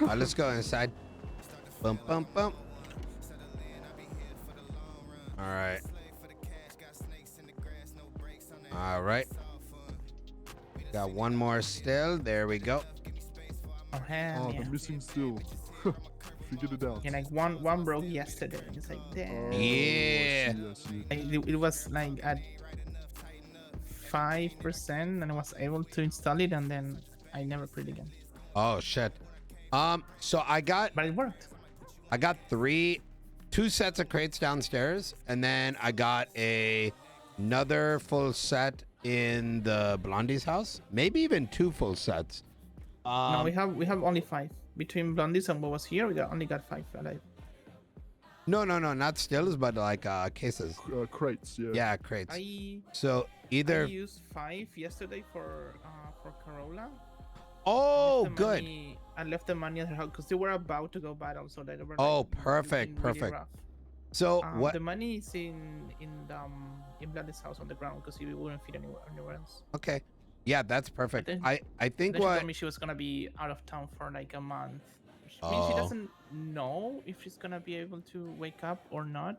Let's go inside. Bum, bum, bum. All right. All right. Got one more still. There we go. Oh, hell Oh, yeah. the missing still. Figured it out. Yeah, like one broke yesterday. It's like, damn. Yeah. I see. It was like at 5%, and I was able to install it, and then I never played again. Oh shit. So I got But it worked. two sets of crates downstairs, and then I got another full set in the Blondie's house. Maybe even two full sets. No, we have only 5 between Blondies and what was here. We only got 5 alive. No, not stills, but like cases. Crates, yeah. Yeah, crates. I So either. used 5 yesterday for Corolla. Oh, good. I left the money at her house because they were about to go battle, so they were. Oh, like, perfect, looking really perfect. rough. So what? The money is in Blondie's house on the ground because he wouldn't fit anywhere else. Okay. Yeah, that's perfect. Then- I think Then she what. told me she was gonna be out of town for like a month. Which means she Oh. doesn't know if she's gonna be able to wake up or not.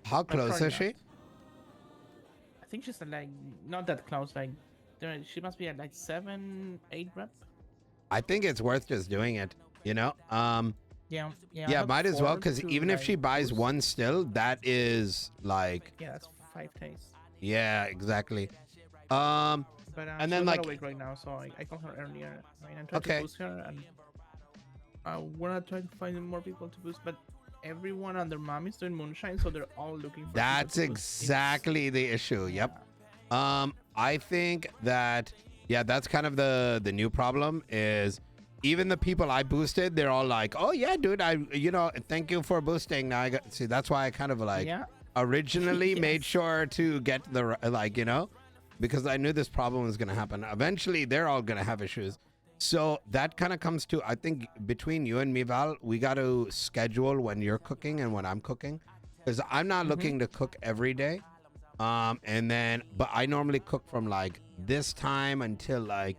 How close probably is she? not. I think she's like not that close. Like she must be at like 7, 8 rep. I think it's worth just doing it. You know. Yeah. I Yeah, have might as well, 4 because to, even if she like, buys boost. one still, that is like. Yeah, that's 5 days. Yeah, exactly. But And then, she's like- not awake right now, so I called her earlier. I mean, I'm trying Okay. to boost her, and I wanna try to find more people to boost, but everyone and their mom is doing Moonshine, so they're all looking for. That's people to boost. exactly the issue. Yep. I think that that's kind of the new problem is even the people I boosted, they're all like, "Oh yeah, dude, thank you for boosting." Now I got see that's why I kind of like Yeah. originally Yes. made sure to get the because I knew this problem was going to happen. Eventually, they're all going to have issues. So that kind of comes to, I think, between you and me, Val, we got to schedule when you're cooking and when I'm cooking, because I'm not looking to cook every day. But I normally cook from like this time until like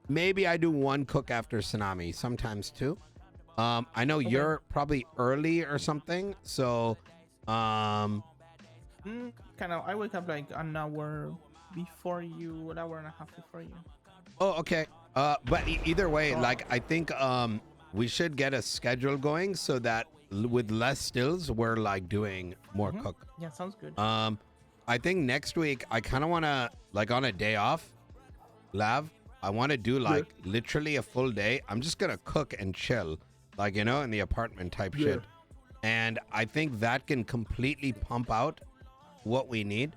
maybe I do one cook after Tsunami, sometimes two. I know you're probably early or something, so Kind of. I wake up like an hour before you, an hour and a half before you. Oh, okay. But either way, like I think we should get a schedule going so that with less stills, we're like doing more cook. Yeah, sounds good. I think next week I kind of want to like on a day off, Lav. I want to do like literally a full day. I'm just gonna cook and chill, like in the apartment type shit. And I think that can completely pump out what we need.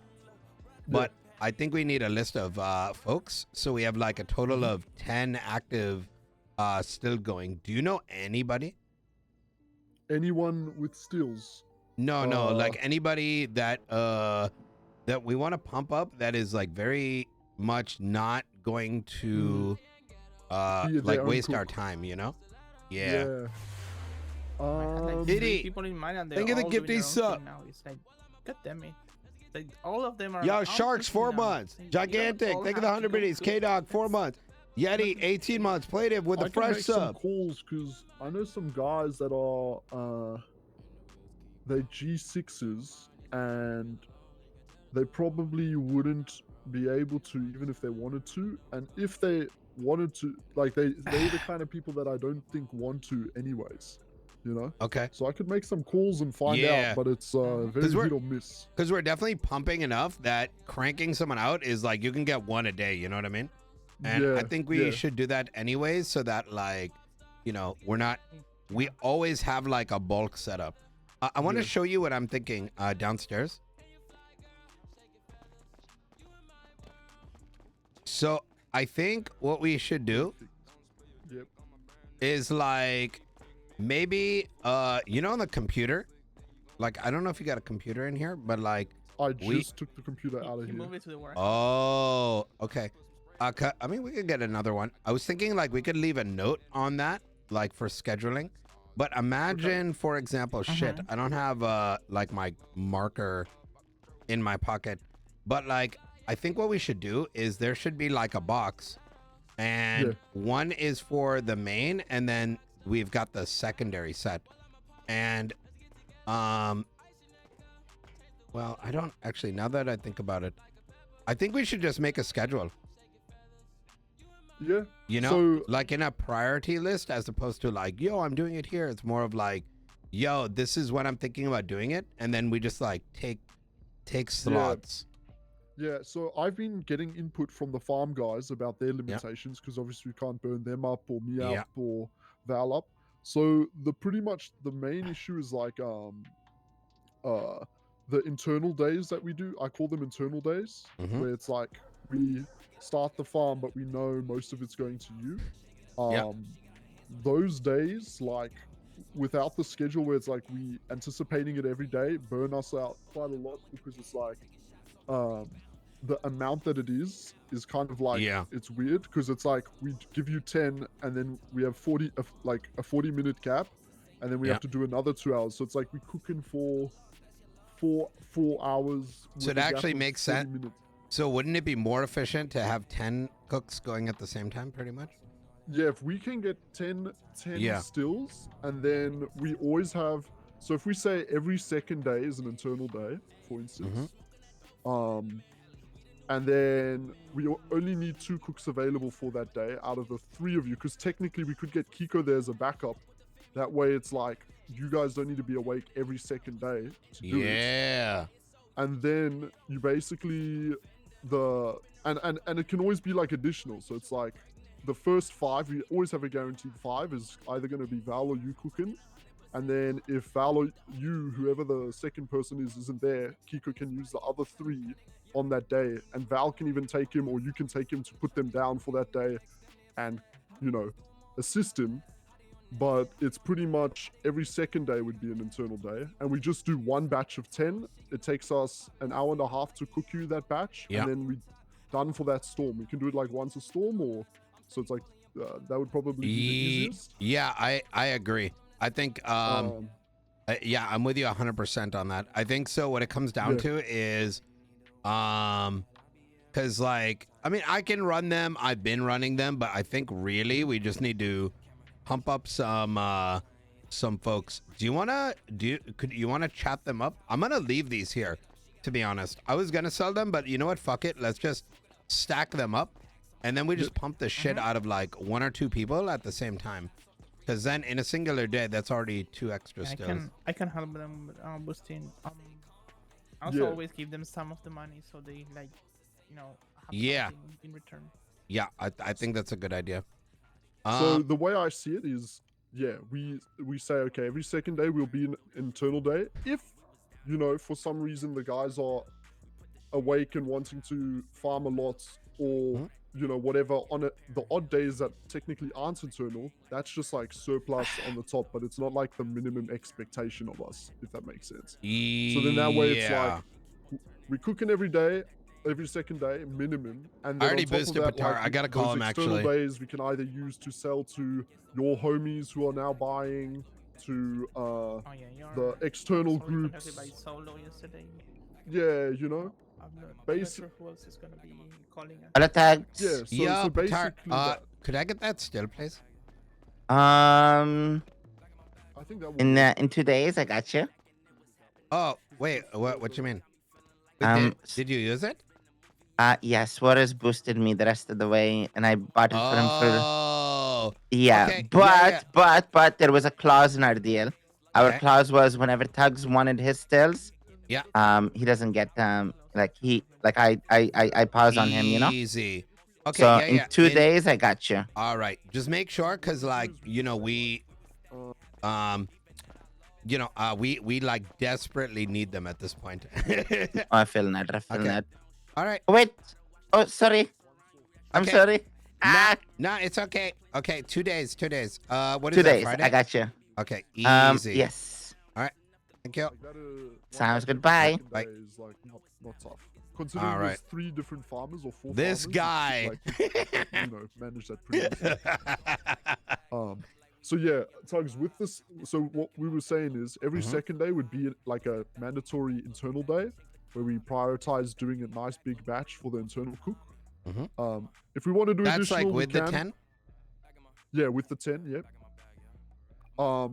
But I think we need a list of folks, so we have like a total of 10 active still going. Do you know anybody? Anyone with stills? No, like anybody that that we want to pump up that is like very much not going to like waste our time, Yeah. I had like Diddy, 3 people in mind, and they're thank you for all the doing their gifty own sub. thing now. It's like, god damn it. Like all of them are. Yo, out Sharks, pushing 4 now. months. Like, Gigantic, all thank you have the 100 to go biddies. to- K-Dog, 4 months. Yeti, 18 months. Played it with I a can fresh make some sub. calls because I know some guys that are they're G6s and they probably wouldn't be able to even if they wanted to, and if they wanted to, like they're the kind of people that I don't think want to anyways, Okay. So I could make some calls and find Yeah. out, but it's very we're- hit or miss. Because we're definitely pumping enough that cranking someone out is like you can get one a day, you know what I mean? And I think we should do that anyways so that like, we always have like a bulk setup. I want to show you what I'm thinking downstairs. So I think what we should do Yep. is like maybe on the computer, like I don't know if you got a computer in here, but like I just took the computer out of You here. move it to the work. oh, okay. I mean, we could get another one. I was thinking like we could leave a note on that, like for scheduling. But imagine, for example, shit, I don't have like my marker in my pocket. But like, I think what we should do is there should be like a box, and one is for the main, and then we've got the secondary set. And well, I don't actually, now that I think about it, I think we should just make a schedule. Yeah. You know, So, like in a priority list, as opposed to like, yo, I'm doing it here. It's more of like, yo, this is when I'm thinking about doing it, and then we just like take slots. yeah, so I've been getting input from the farm guys about their limitations, because obviously we can't burn them up or me up or Val up. So pretty much the main issue is like the internal days that we do. I call them internal days, where it's like we start the farm, but we know most of it's going to you. Those days, like without the schedule where it's like we anticipating it every day, burn us out quite a lot, because it's like the amount that it is kind of like it's weird, because it's like we give you 10 and then we have 40 like a 40-minute gap, and then we have to do another 2 hours, so it's like we cooking for 4 hours. So it actually makes sense. So wouldn't it be more efficient to have 10 cooks going at the same time, pretty much? Yeah, if we can get 10 stills, and then we always have, so if we say every second day is an internal day, for instance, and then we only need 2 cooks available for that day out of the 3 of you, because technically we could get Kiko there as a backup. That way it's like you guys don't need to be awake every second day to do it. And then you basically and it can always be like additional, so it's like the first 5, we always have a guaranteed 5 is either going to be Val or you cooking, and then if Val or you, whoever the second person is, isn't there, Kiko can use the other 3 on that day, and Val can even take him, or you can take him to put them down for that day and, you know, assist him. But it's pretty much every second day would be an internal day, and we just do 1 batch of 10. It takes us an hour and a half to cook you that batch, and then we done for that storm. We can do it like once a storm, or so it's like that would probably be the easiest. Yeah, I agree. I think yeah, I'm with you 100% on that. I think so. What it comes down to is because like, I mean, I can run them, I've been running them, but I think really we just need to pump up some folks. Do you wanna chat them up? I'm gonna leave these here, to be honest. I was gonna sell them, but you know what, fuck it, let's just stack them up, and then we just pump the shit out of like 1 or 2 people at the same time, because then in a singular day that's already 2 extra stills. I can help them with boosting. I also always give them some of the money, so they like, you know, have something in return. Yeah, I think that's a good idea. So the way I see it is, we say, okay, every second day will be an internal day. If, you know, for some reason the guys are awake and wanting to farm a lot, or, you know, whatever, on the odd days that technically aren't internal, that's just like surplus on the top, but it's not like the minimum expectation of us, if that makes sense. So then that way it's like, we're cooking every day, every second day minimum, and then I already on top boosted of that, Patar. like, I gotta call him actually. Days we can either use to sell to your homies who are now buying, to the external groups. Yeah, you know. Basically, who else is gonna be calling us. Alot. So basically, could I get that still, please? I think that in 2 days, I got you. Oh wait, what you mean? Did you use it? Yes, Suarez boosted me the rest of the way, and I bought it for him for. Yeah, okay. But there was a clause in our deal. Our clause was whenever Tuggz wanted his stills, he doesn't get them. I pause on him, you know. Easy. Okay. So in 2 days, I got you. All right. Just make sure, cause like, you know, we like desperately need them at this point. I feel that. All right. Wait. Oh, sorry. I'm sorry. No, it's okay. Okay, 2 days. What is 2 days. Friday? I got you. Okay, easy. Yes. All right. Thank you. Sounds good. Bye. Bye. Is like not tough. Considering there's 3 different farmers or 4 this farmers, guy, like, you know, manage that pretty easily. So yeah, Tuggz, with this, so what we were saying is every second day would be like a mandatory internal day, where we prioritize doing a nice big batch for the internal cook. If we want to do That's additional, like with we the can. 10. Yeah, with the 10. Yep.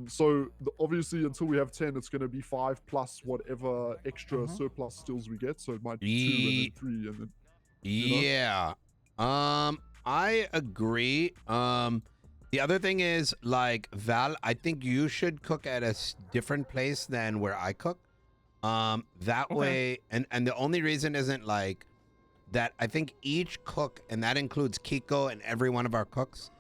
So obviously until we have 10, it's going to be 5 plus whatever extra surplus stills we get. So it might be 2 and then 3 and then. Yeah. I agree. The other thing is, like, Val, I think you should cook at a different place than where I cook. That way, and the only reason isn't like that. I think each cook, and that includes Kiko and every one of our cooks,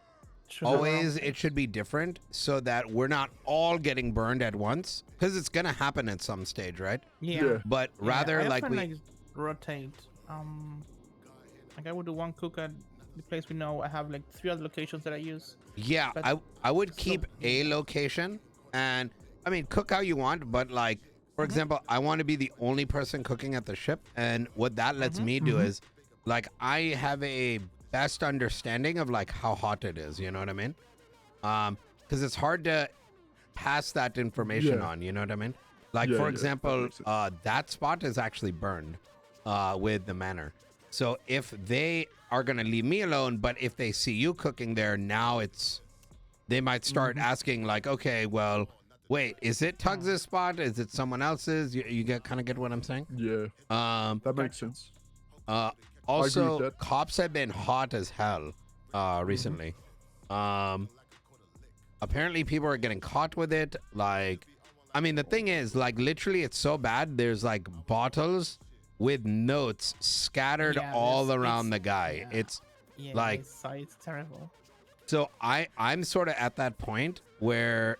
always it should be different so that we're not all getting burned at once, because it's gonna happen at some stage, right? Yeah. But rather, I like, often, we like, rotate. Like I would do one cook at the place we know. I have like 3 other locations that I use. Yeah, But I would keep a location, and I mean, cook how you want, but like, for example, I want to be the only person cooking at the ship, and what that lets me do is, like, I have a best understanding of like how hot it is, you know what I mean? Because it's hard to pass that information on, you know what I mean? Like, for example, that spot is actually burned with the manor. So if they are going to leave me alone, but if they see you cooking there, now they might start asking like, okay, well, wait, is it Tuggz' spot? Is it someone else's? You kind of get what I'm saying? Yeah. That makes sense. Also, cops have been hot as hell recently. Apparently people are getting caught with it. Like, I mean, the thing is, like, literally it's so bad. There's like bottles with notes scattered all around the guy. It's like, it's terrible. So I'm sort of at that point where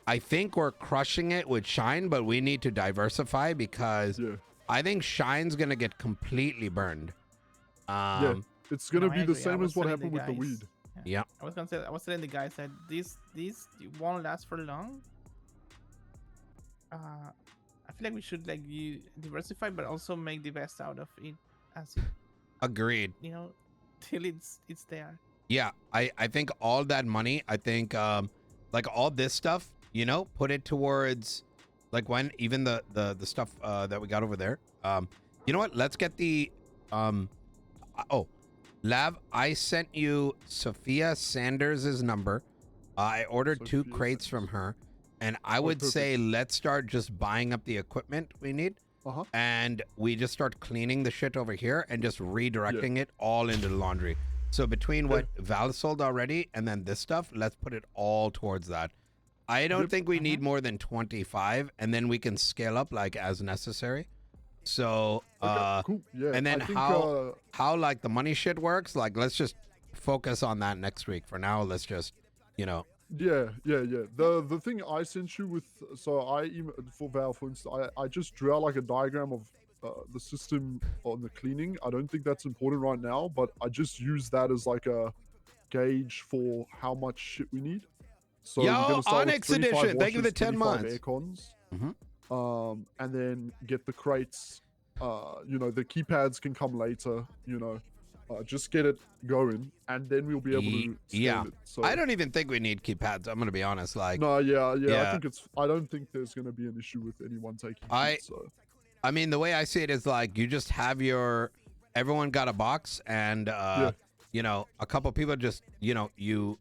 I think we're crushing it with Shine, but we need to diversify, because I think Shine's gonna get completely burned. It's gonna be the same as what happened with the weed. Yeah. I was telling the guys that these won't last for long. I feel like we should like you diversify, but also make the best out of it. Agreed. You know, till it's there. Yeah, I think all that money, I think like all this stuff, you know, put it towards like when even the stuff that we got over there. You know what? Let's get the Lav, I sent you Sophia Sanders' number. I ordered 2 crates from her, and I would say let's start just buying up the equipment we need. And we just start cleaning the shit over here and just redirecting it all into the laundry. So between what Val sold already and then this stuff, let's put it all towards that. I don't think we need more than 25, and then we can scale up like as necessary. So cool. Yeah, and then how like the money shit works, like let's just focus on that next week. For now, let's just, you know. Yeah. The thing I sent you with, so for Val, for instance, I just drew out like a diagram of the system on the cleaning. I don't think that's important right now, but I just use that as like a gauge for how much shit we need. So yo, Onyx Edition, thank you for the 10 months. Aircons, and then get the crates. You know, the keypads can come later. You know, just get it going, and then we'll be able to scale it. So I don't even think we need keypads. I'm gonna be honest. Like, no, I think I don't think there's gonna be an issue with anyone taking it. So. I mean, the way I see it is like you just have everyone got a box, and you know, a couple people just, you know, you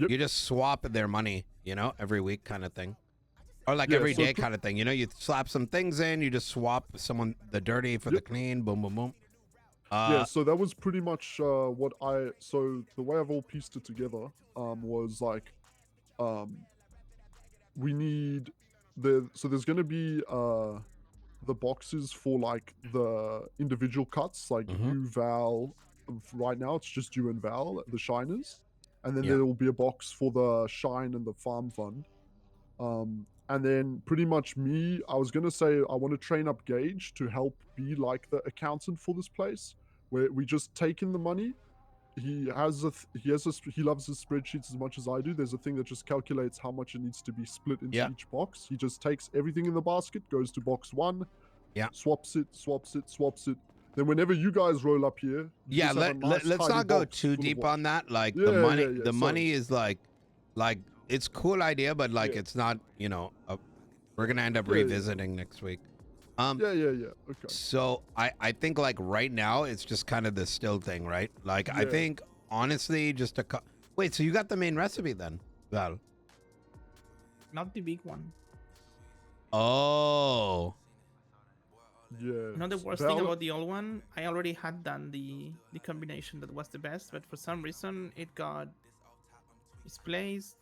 just swap their money, you know, every week kind of thing, or like every day kind of thing. You know, you slap some things in, you just swap the dirty for the clean. Boom, boom, boom. So that was pretty much so the way I've all pieced it together was like we need so there's going to be the boxes for like the individual cuts, like you, Val. Right now it's just you and Val, the shiners, and then there will be a box for the shine and the farm fund. And then pretty much me, I was gonna say I want to train up Gage to help be like the accountant for this place, where we just take in the money. He loves his spreadsheets as much as I do. There's a thing that just calculates how much it needs to be split into each box. He just takes everything in the basket, goes to box 1, swaps it. Then whenever you guys roll up here, let's not go too deep on that. Like the money is like it's a cool idea, but like it's not, you know, we're gonna end up revisiting next week. Yeah. Okay. So I think like right now it's just kind of the still thing, right? Like I Yeah. think honestly just wait, so you got the main recipe then, Val? Not the big one. Oh. Yeah. Not the worst thing about the old one. I already had done the combination that was the best, but for some reason it got misplaced,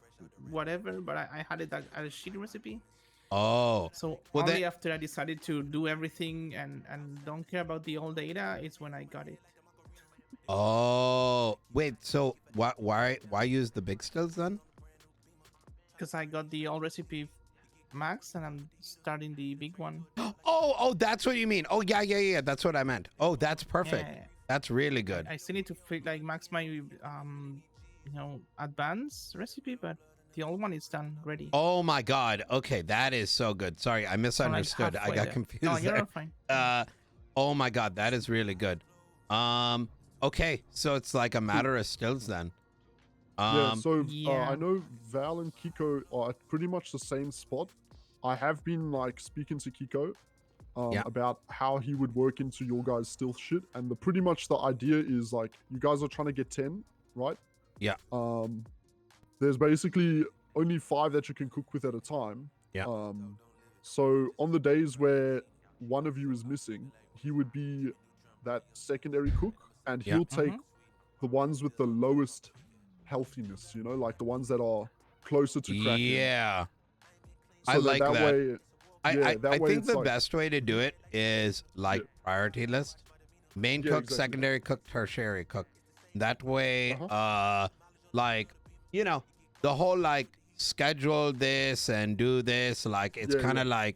whatever. But I had it as a shitty recipe. Oh. So Well, only after I decided to do everything and don't care about the old data is when I got it. Oh. Wait, so why use the big stills then? Because I got the old recipe max and I'm starting the big one. Oh, that's what you mean. Oh, yeah. That's what I meant. Oh, that's perfect. Yeah. That's really good. I still need to like max my advanced recipe, but the old one is done, ready. Oh my God. Okay, that is so good. Sorry, I misunderstood. I got confused. No, there. you're fine. Oh my God, that is really good. Okay, so it's like a matter of stills then. Yeah. So yeah. I know Val and Kiko are at pretty much the same spot. I have been like speaking to Kiko about how he would work into your guys' still shit, and pretty much the idea is like you guys are trying to get 10, right? Yeah. There's basically only 5 that you can cook with at a time. Yeah. So on the days where one of you is missing, he would be that secondary cook, and he'll take the ones with the lowest healthiness, you know, like the ones that are closer to cracking. Yeah. So I like that. Way, I think the best way to do it is like priority list. Main cook, exactly. secondary cook, tertiary cook. That way, like, you know, the whole like schedule this and do this, like it's kind of like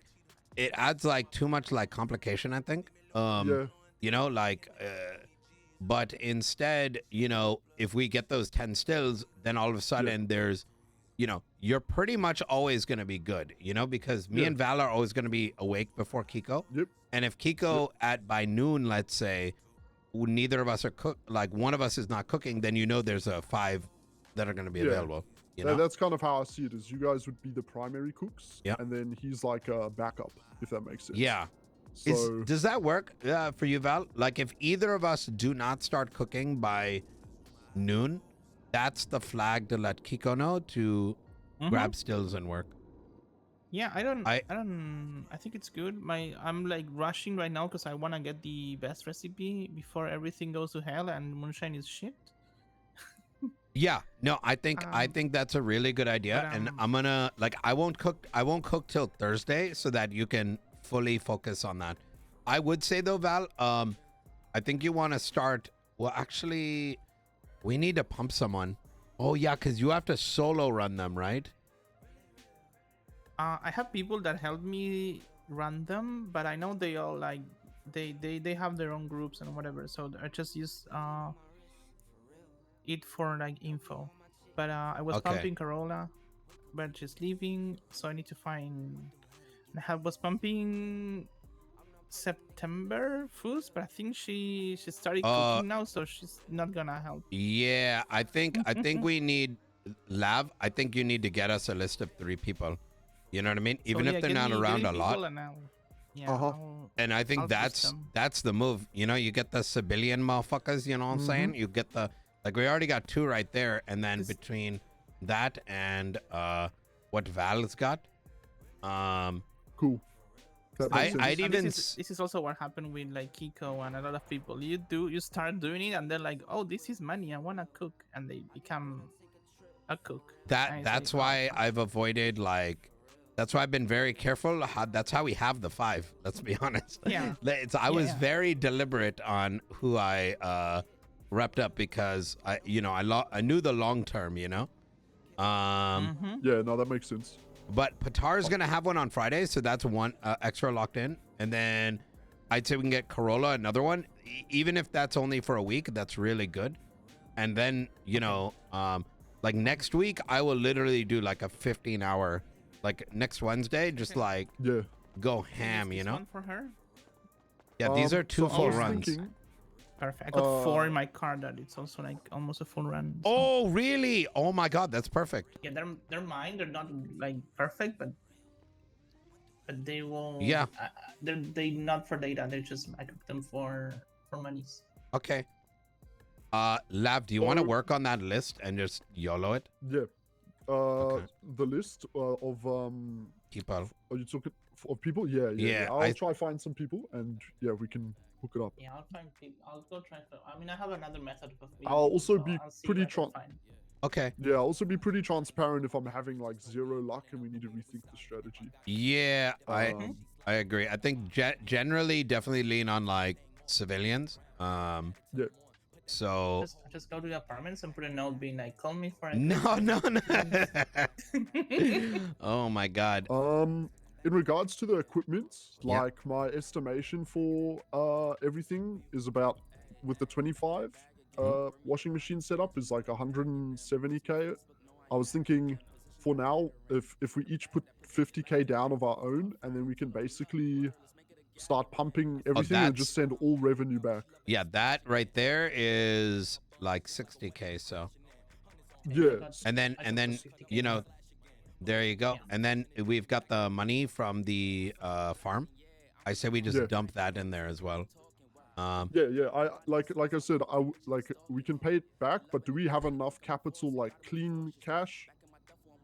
it adds like too much like complication, I think. You know, like but instead, you know, if we get those 10 stills, then all of a sudden there's, you know, you're pretty much always going to be good, you know, because me and Val are always going to be awake before Kiko. And if Kiko by noon, let's say, neither of us are like one of us is not cooking, then you know there's a 5 that are going to be available. You know? That's kind of how I see it, is you guys would be the primary cooks, and then he's like a backup, if that makes sense. Yeah. So does that work for you, Val? Like if either of us do not start cooking by noon, that's the flag to let Kiko know to grab stills and work. Yeah, I think it's good. I'm like rushing right now because I want to get the best recipe before everything goes to hell and Moonshine is shit. Yeah, no, I think that's a really good idea, and I'm gonna like I won't cook till Thursday so that you can fully focus on that. I would say though, Val, I think you want to start. Well, actually, we need to pump someone. Oh yeah, because you have to solo run them, right? I have people that help me run them, but I know they all like they have their own groups and whatever. So I just use it for like info. But I was pumping Corolla, but she's leaving, so I need to find. I was pumping September foods, but I think she started cooking now, so she's not gonna help. Yeah, I think we need Lav. I think you need to get us a list of 3 people. You know what I mean? Even if they're not around a lot. And I think that's the move. You know, you get the civilian motherfuckers. You know what I'm saying? You get the like we already got 2 right there, and then between that and what Val's got, cool. This is also what happened with like Kiko and a lot of people. You start doing it, and they're like, "Oh, this is money. I wanna cook," and they become a cook. That's why I've avoided like. That's why I've been very careful. That's how we have the 5. Let's be honest. Yeah. I was very deliberate on who I repped up because I knew the long term. You know. Yeah. No, that makes sense. But Patar's gonna have one on Friday, so that's 1 extra locked in, and then I'd say we can get Corolla another one, even if that's only for a week. That's really good. And then like next week, I will literally do like a 15-hour, like next Wednesday, just like go ham. You know. One for her. Yeah, these are 2 full runs. Perfect. I got 4 in my car. That it's also like almost a full run. So. Oh, really? Oh my God, that's perfect. Yeah, they're mine. They're not like perfect, but but they will. Yeah. They not for data. They just equip them for monies. Okay. Lav, do you want to work on that list and just YOLO it? Yeah. Okay. The list of people. Are you talking of people? Yeah. I'll try find some people, and yeah, we can hook it up. Yeah, I'll find people. I'll go try. I mean, I have another method of. I'll also be pretty Okay. Yeah, I'll also be pretty transparent if I'm having like 0 luck and we need to rethink the strategy. Yeah, I agree. I think generally definitely lean on like civilians. Yeah. So just go to the apartments and put a note being like, call me for a no. Oh my god. In regards to the equipment, like my estimation for everything is about, with the 25 washing machine setup, is like 170k. I was thinking for now, if we each put 50k down of our own, and then we can basically start pumping everything and just send all revenue back. Yeah, that right there is like 60k. So yeah, and then you know, there you go. And then we've got the money from the farm. I say we just dump that in there as well. Yeah. I like I said, we can pay it back, but do we have enough capital, like clean cash?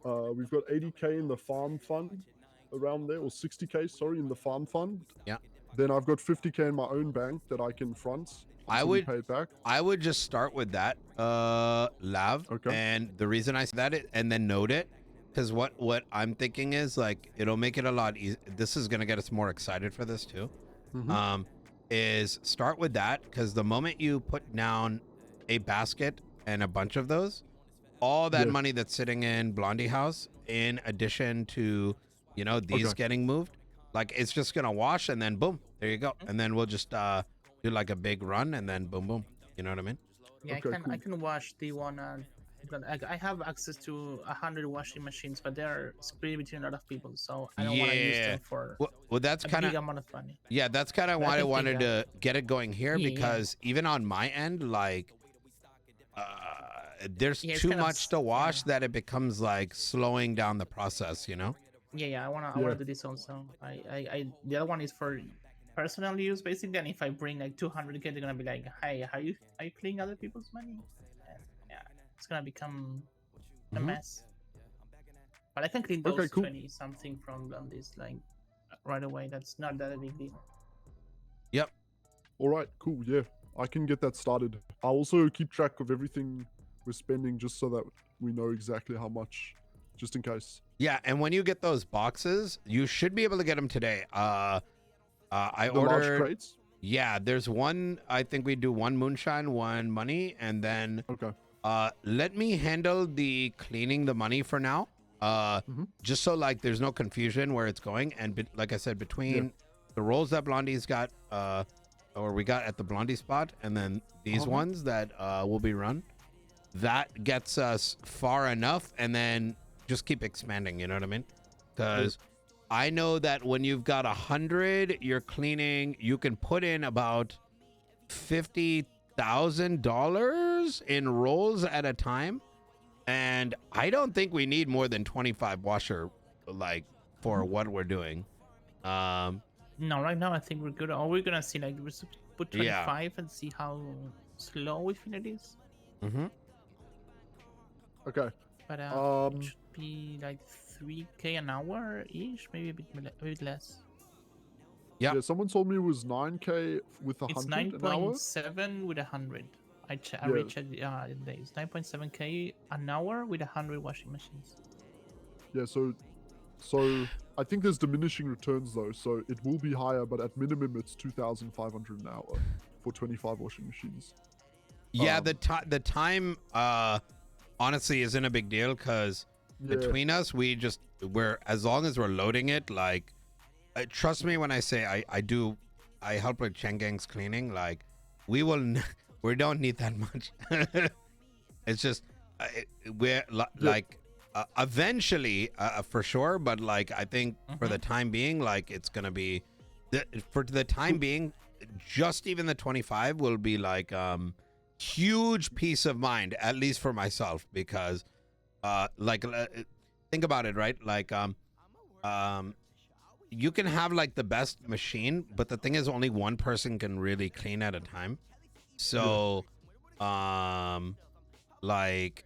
We've got 80k in the farm fund around there, or 60k, sorry, in the farm fund. Yeah. Then I've got 50k in my own bank that I can front. I would pay it back. I would just start with that, Lav. Okay. And the reason I said that, and then note it, because what I'm thinking is like it'll make it a lot easier. This is gonna get us more excited for this too. Is start with that, because the moment you put down a basket and a bunch of those, all that money that's sitting in Blondie house, in addition to, you know, these getting moved, like it's just gonna wash, and then boom, there you go. And then we'll just do like a big run, and then boom, you know what I mean? Yeah, I can wash the one. I have access to 100 washing machines, but they're split between a lot of people, so I don't want to use them for well, that's a kind big amount of money. Yeah, that's kind of why I wanted to get it going here, because even on my end, like there's too much to wash that it becomes like slowing down the process, you know? Yeah, I wanna do this also. I the other one is for personal use basically, and if I bring like 200k, they're gonna be like, hey, are you cleaning other people's money? And yeah, it's gonna become a mess. But I can clean those 20 something from this like right away. That's not that a big deal. Yep. All right, cool. Yeah, I can get that started. I'll also keep track of everything we're spending, just so that we know exactly how much, just in case. Yeah, and when you get those boxes, you should be able to get them today. I the ordered large crates? Yeah, there's one. I think we do one moonshine, one money, and then let me handle the cleaning the money for now. Just so like there's no confusion where it's going, and like I said, between the rolls that Blondie's got, or we got at the Blondie spot, and then these ones that will be run, that gets us far enough, and then just keep expanding, you know what I mean? Because I know that when you've got 100, you're cleaning, you can put in about $50,000 in rolls at a time. And I don't think we need more than 25 washer, like, for what we're doing. No, right now I think we're good. Or we're gonna see, like, we put 25 and see how slow we feel it is. Okay. But it should be like 3k an hour ish, maybe a bit less. Yeah, someone told me it was 9k with 100 it's an hour. 9.7 with 100. I reached it's 9.7k an hour with 100 washing machines. Yeah, so I think there's diminishing returns though, so it will be higher, but at minimum it's 2,500 an hour for 25 washing machines. Yeah, the time honestly isn't a big deal, because between us, we're as long as we're loading it, like trust me when I say I help with Chengang's cleaning, like we don't need that much. It's just we're like eventually for sure, but like I think for the time being, like it's gonna be for the time being, just even the 25 will be like huge peace of mind, at least for myself, because like think about it, right? Like you can have like the best machine, but the thing is only one person can really clean at a time. So, like,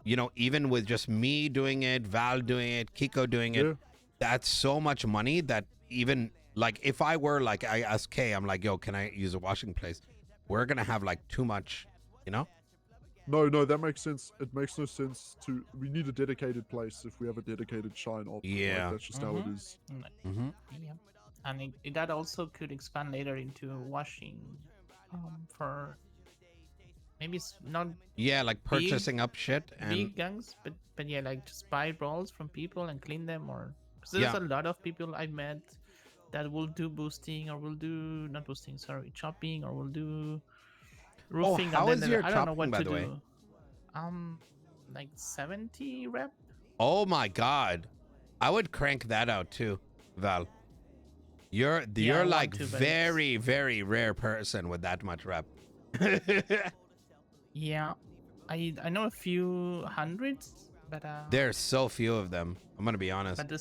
you know, even with just me doing it, Val doing it, Kiko doing it, that's so much money that even like if I were like, I ask Kay, I'm like, yo, can I use a washing place? We're going to have like too much, you know? No, that makes sense. It makes no sense to. We need a dedicated place if we have a dedicated shine op. Yeah. Like, that's just how it is. Yeah, and that also could expand later into washing, for maybe it's not like purchasing up shit and big gangs, but yeah, like just buy rolls from people and clean them, or because there's a lot of people I met that will do boosting or will do not boosting, sorry, chopping or will do roofing. how and is then your I don't know chopping, what by to the way? do. Like 70 rep. Oh my god, I would crank that out too, Val. You're like very very rare person with that much rep. Yeah, I know a few hundreds, but there's so few of them. I'm gonna be honest. But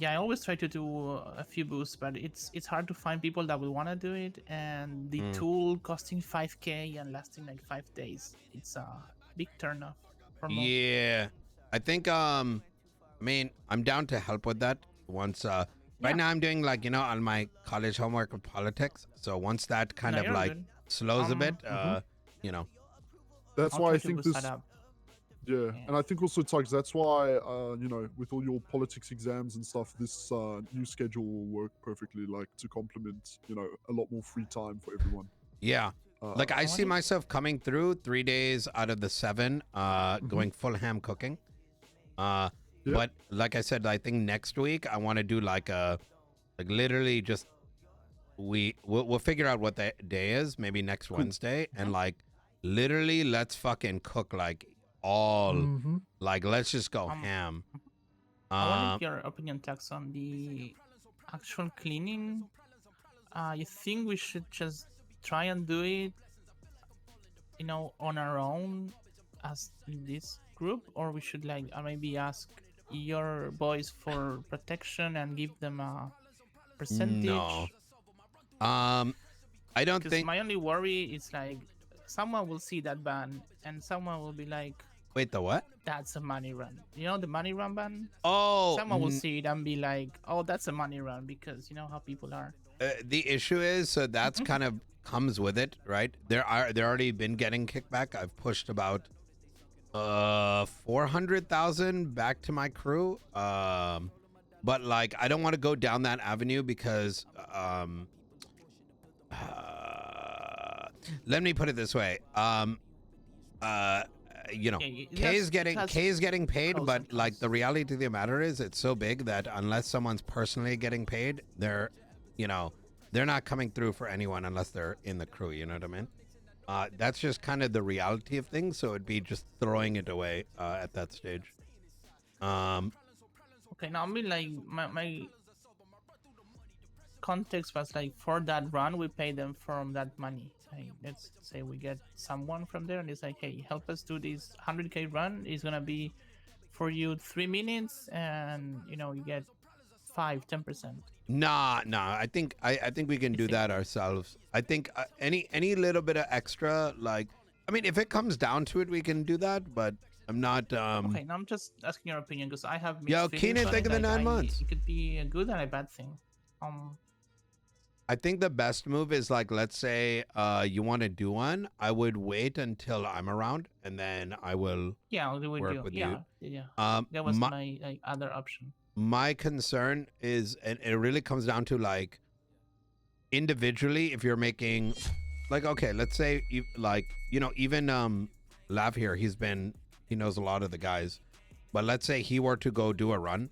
I always try to do a few boosts, but it's hard to find people that will want to do it, and the tool costing 5k and lasting like 5 days. It's a big turnoff for most. Yeah, I think I mean, I'm down to help with that once. Right now I'm doing like, you know, on my college homework of politics. So once that kind of like slows a bit, you know. That's I'll why try I to think boost this. that up. Yeah, and I think also, Tuggz, that's why, you know, with all your politics exams and stuff, this new schedule will work perfectly, like, to complement, you know, a lot more free time for everyone. Yeah. Like, I see myself coming through 3 days out of the 7, going full ham cooking. But like I said, I think next week I want to do like literally just, we'll figure out what the day is, maybe next Wednesday, and like, literally let's fucking cook like all like let's just go ham. I wanted your opinion, Tuggz, on the actual cleaning. You think we should just try and do it, you know, on our own as in this group, or we should like maybe ask your boys for protection and give them a percentage? No. I don't think. My only worry is like someone will see that ban and someone will be like, wait, the what? That's a money run. You know the money run ban? Oh. Someone will see it and be like, oh, that's a money run, because you know how people are. The issue is, so that's kind of comes with it, right? They're already been getting kickback. I've pushed about 400,000 back to my crew. But like, I don't want to go down that avenue because let me put it this way. You know, K is getting paid, but like the reality of the matter is, it's so big that unless someone's personally getting paid, they're, you know, they're not coming through for anyone unless they're in the crew. You know what I mean? That's just kind of the reality of things. So it'd be just throwing it away at that stage. Okay, now I mean, like my context was like, for that run, we pay them from that money. Like, let's say we get someone from there and it's like, hey, help us do this 100k run. It's gonna be for you 3 minutes, and you know, you get 5-10%. Nah. I think we can do that ourselves. I think any little bit of extra, like, I mean, if it comes down to it, we can do that. But I'm not. Okay, now I'm just asking your opinion because I have. Yo, Keenan, think of the 9 months. It could be a good and a bad thing. I think the best move is like, let's say you want to do one. I would wait until I'm around, and then I will. Yeah, I'll do work with you. Yeah. That was my like other option. My concern is, and it really comes down to like, individually, if you're making, like, okay, let's say you like, you know, even Lav here, he knows a lot of the guys, but let's say he were to go do a run,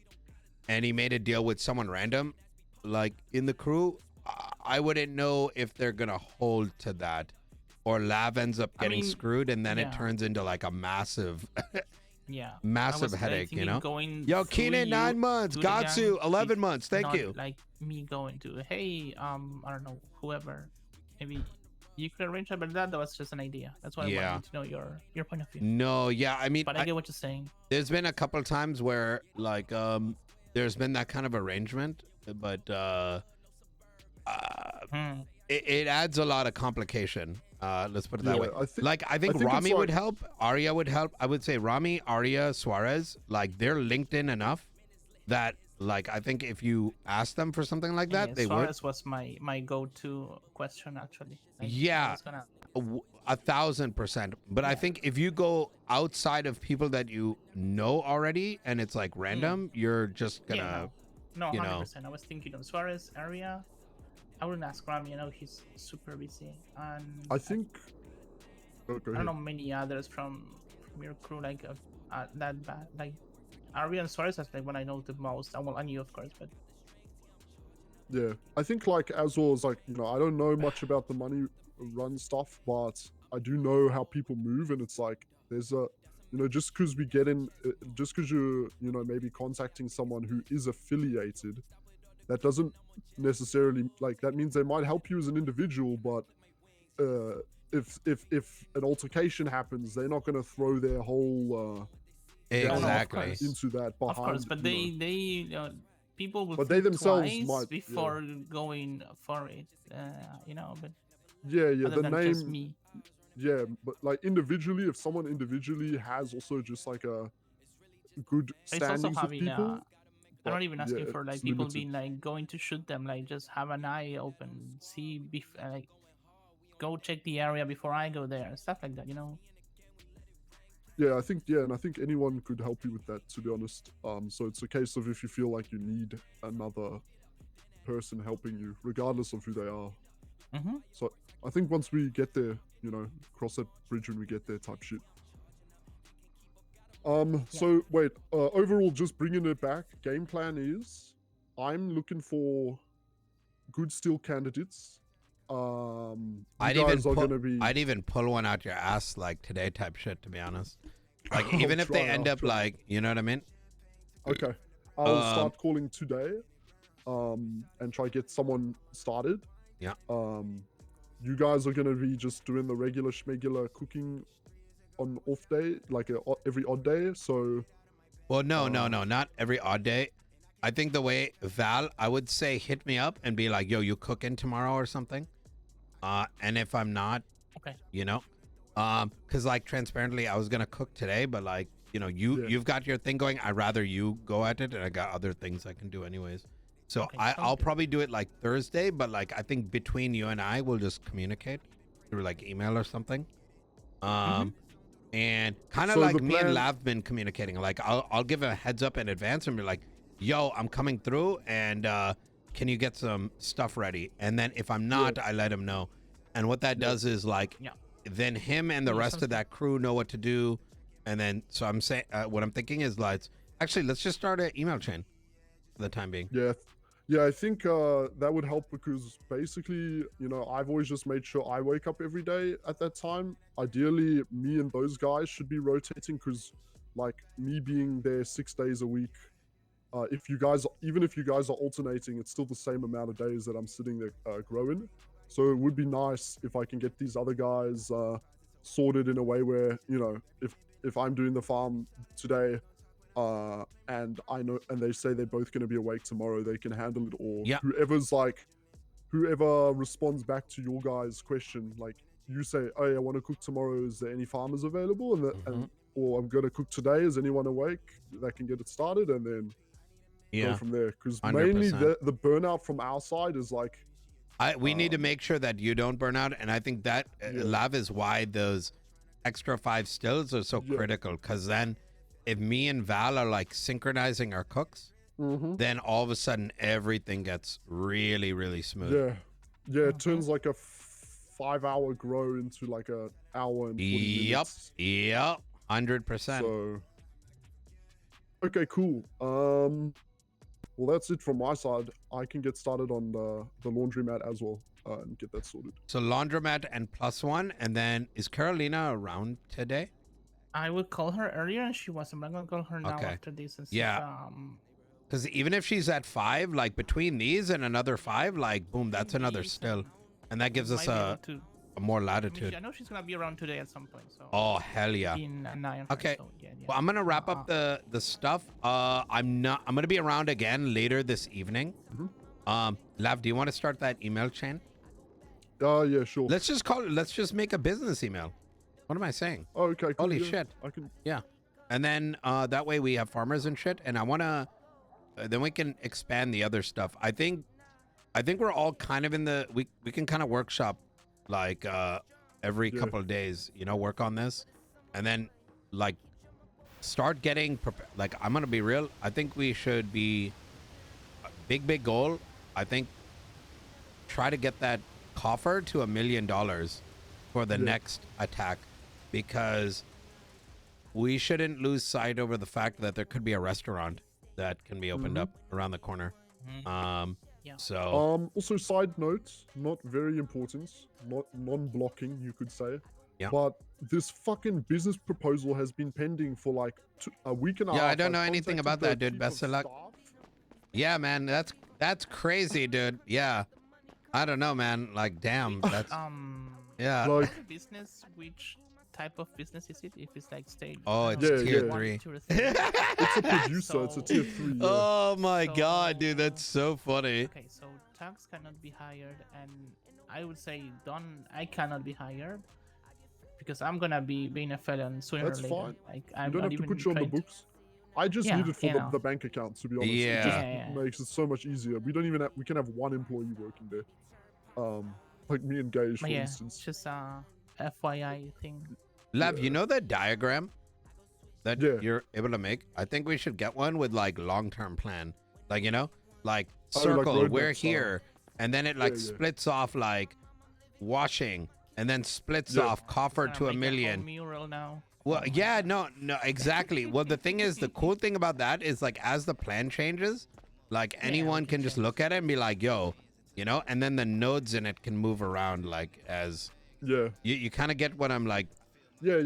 and he made a deal with someone random, like in the crew. I wouldn't know if they're gonna hold to that, or Lav ends up getting screwed, and then it turns into like a massive, massive headache. You know. Yo, Keenan, 9 months. Gatsu, 11 months. Thank you. Like me going to, hey, I don't know, whoever, maybe you could arrange that, but that was just an idea. That's why I wanted to know your point of view. No, yeah, I mean, but I get what you're saying. There's been a couple times where like there's been that kind of arrangement, but it adds a lot of complication. Let's put it that way. I think Rami would help, Arya would help. I would say Rami, Arya, Suarez, like they're linked in enough that like I think if you ask them for something like that, they Suarez was my go-to question actually. Like, 1,000%. But I think if you go outside of people that you know already and it's like random, you're just gonna no 100%. I was thinking of Suarez, Arya. I wouldn't ask Rami. I know he's super busy, and I think I don't know many others from your crew like that bad. Like Arya and Suarez, that's like what I know the most. Well, and you of course, but yeah, I think like as well as like I don't know much about the money run stuff, but I do know how people move, and it's like there's a just because we get in, just because you're maybe contacting someone who is affiliated. That doesn't necessarily like that means they might help you as an individual, but if an altercation happens, they're not going to throw their whole exactly into that. Behind, of course, but they people will but they themselves might before going for it, But the name. Just me. Yeah, but like individually, if someone individually has also just like a good standings with people. I'm not even asking for like people being like going to shoot them, like just have an eye open, see like go check the area before I go there, stuff like that, Yeah, I think anyone could help you with that, to be honest. So it's a case of if you feel like you need another person helping you, regardless of who they are. So I think once we get there, cross that bridge when we get there type shit. So wait, overall, just bringing it back, game plan is I'm looking for good steel candidates. I'd even pull one out your ass like today type shit, to be honest. Like even if they end up like, you know what I mean? Okay. I'll start calling today and try get someone started. Yeah. You guys are gonna be just doing the regular schmegular cooking on off day, like every odd day. So well, no, not every odd day. I think the way Val, I would say hit me up and be like, yo, you cooking tomorrow or something? And if I'm not, okay, because like transparently, I was gonna cook today, but like you've got your thing going. I'd rather you go at it, and I got other things I can do anyways. So okay, I'll probably do it like Thursday, but like I think between you and I, we'll just communicate through like email or something. And kind of like me and Lav been communicating. Like I'll give a heads up in advance and be like, yo, I'm coming through, and can you get some stuff ready? And then if I'm not, I let him know. And what that does is like, then him and the rest of that crew know what to do. And then, so I'm saying, what I'm thinking is let's just start an email chain for the time being. Yeah, I think that would help because basically, I've always just made sure I wake up every day at that time. Ideally, me and those guys should be rotating because like me being there 6 days a week, even if you guys are alternating, it's still the same amount of days that I'm sitting there growing. So it would be nice if I can get these other guys sorted in a way where, if I'm doing the farm today, and I know, and they say they're both going to be awake tomorrow, they can handle it all. Yeah. Whoever responds back to your guys' question, like you say, oh, I want to cook tomorrow. Is there any farmers available? Or I'm going to cook today. Is anyone awake that can get it started? And then go from there. Because mainly the burnout from our side is like, we need to make sure that you don't burn out. And I think that Lav is why those extra 5 stills are so critical. Because then if me and Val are like synchronizing our cooks, then all of a sudden everything gets really, really smooth. Yeah, it turns like a 5-hour grow into like a hour and 40 minutes. Yep, 100%. So, okay, cool. Well, that's it from my side. I can get started on the laundromat as well and get that sorted. So laundromat and +1, and then is Carolina around today? I would call her earlier and she wasn't. I'm gonna call her now after this. And because even if she's at 5, like between these and another 5, like boom, that's another still, and that gives us a more I latitude. know she's gonna be around today at some point. So. Oh hell yeah. An eye on her, Okay. so yeah. Well, I'm gonna wrap up the stuff. I'm gonna be around again later this evening. Lav, do you want to start that email chain? Yeah, sure. Let's just make a business email. What am I saying? Oh, okay, cool. Holy yeah. shit. I can. Yeah. And then that way we have farmers and shit. And I wanna then we can expand the other stuff. I think we're all kind of in the we can kind of workshop like every couple of days, you know, work on this, and then like start getting prepared. Like I'm gonna be real. I think we should be big goal. I think try to get that coffer to $1 million for the next attack, because we shouldn't lose sight over the fact that there could be a restaurant that can be opened up around the corner. So also side notes, not very important, not non-blocking, you could say. Yeah. But this fucking business proposal has been pending for like a week and a half. I don't know anything about that, dude. Best of luck. Yeah, man, that's crazy, dude. Yeah. I don't know, man. Like, damn. That's yeah. Like, business, which type of business is it? If it's like stage. Oh, it's tier 3. It's a producer. It's a tier 3. Yeah. Oh my god, dude, that's so funny. Okay, so Tuggz cannot be hired, and I would say I cannot be hired because I'm gonna be being a felon sooner That's or later. fine. Like, You I'm don't not have to even put you on the trying to- books. I just need it for you know. the bank account, to be honest. Yeah. It just Yeah. makes it so much easier. We don't even we can have one employee working there. Like me and Gage, for But yeah, instance. it's just a FYI thing. Lav, you know that diagram that Yeah. you're able to make? I think we should get one with like long-term plan. Like, you know, like Oh, like circle, roadmap we're style. here. And then it like Yeah. splits off like washing, and then splits Yeah. off coffer Gonna to make $1 a million. whole mural now. Well, yeah, no, exactly. Well, the thing is, the cool thing about that is like as the plan changes, like anyone we can can just change. look at it and be like, yo, you know, and then the nodes in it can move around like as Yeah. you kind of get what I'm like. Yeah.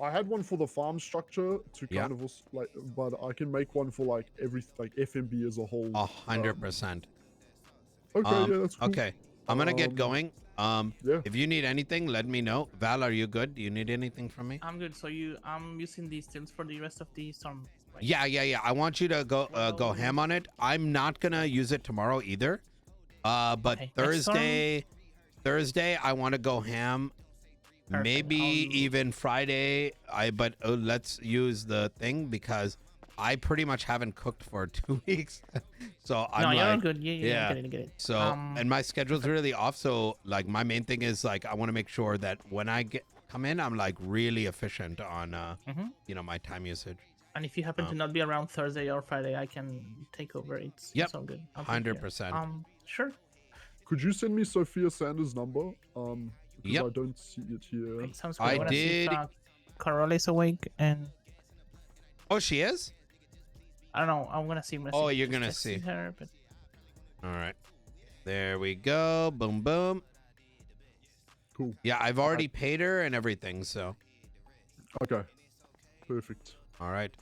I had one for the farm structure to Yeah. kind of like, but I can make one for like FMB as a whole. 100%. Okay, yeah, that's cool. Okay, I'm gonna get going. Yeah. If you need anything, let me know. Val, are you good? Do you need anything from me? I'm good. So I'm using these stills for the rest of the storm. Right? Yeah. I want you to go ham on it. I'm not gonna use it tomorrow either. But Okay, next Thursday I want to go ham. Perfect. Maybe I'll- even Friday. But let's use the thing because I pretty much haven't cooked for 2 weeks. So I'm No, you're all like, good. Yeah. yeah. Get it. So and my schedule's really off. So like my main thing is like I want to make sure that when I come in, I'm like really efficient on you know, my time usage. And if you happen to not be around Thursday or Friday, I can take over. It's all good. I'll take care. 100%. Sure. Could you send me Sophia Sanders' number? Because Yep. I don't see it here. Okay, sounds good. I wanna see if, did- Carola is awake, and Oh, she is? I don't know. I'm gonna see. Oh, you're gonna see. her, but All right. There we go. Boom, boom. Cool. Yeah, I've already paid her and everything, so. Okay. Perfect. All right.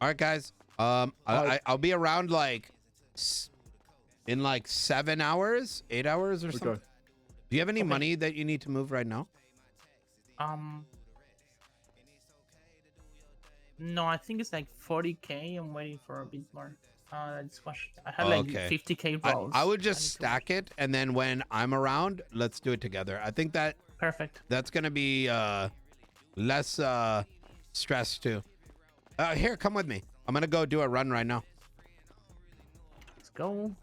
All right, guys. I'll be around like in like 7 hours, 8 hours or something. Okay. Do you have any Okay. money that you need to move right now? No, I think it's like 40K. I'm waiting for a bit more. I had like Okay. 50K rolls. I would just need to stack it, and then when I'm around, let's do it together. I think Perfect. that's gonna be less stress too. Here, come with me. I'm gonna go do a run right now. Let's go.